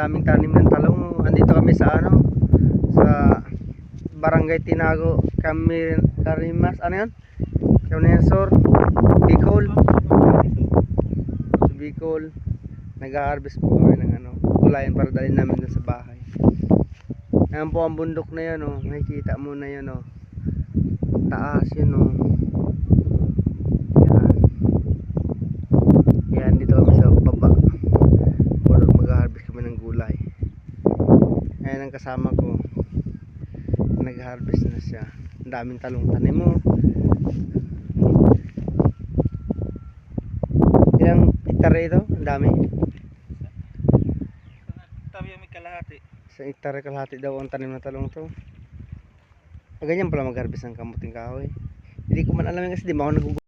daming tanim ng talong. Andito kami sa ano, sa Barangay Tinago, Carimas, ano yan? Sur, Bicol. Sa Bicol, nag-harvest po kami ng ano, gulayan para dalhin namin dun sa bahay. Ayan po ang bundok na yan, oh. Makikita mo na yan, oh. Taas yun, oh. Yan, dito kami sa baba. Mag-harvest kami ng gulay. Ayan ang kasama ko, nag-harvest na siya. Ang daming talong tanim mo. Ilang hektare ito? Ang dami. Tabi may kalahati. Sa hektare kalahati daw ang tanim na talong to. Ganyan pala mag-harvest ng kamuting kahoy. Hindi ko man alam yan kasi di ba ako nag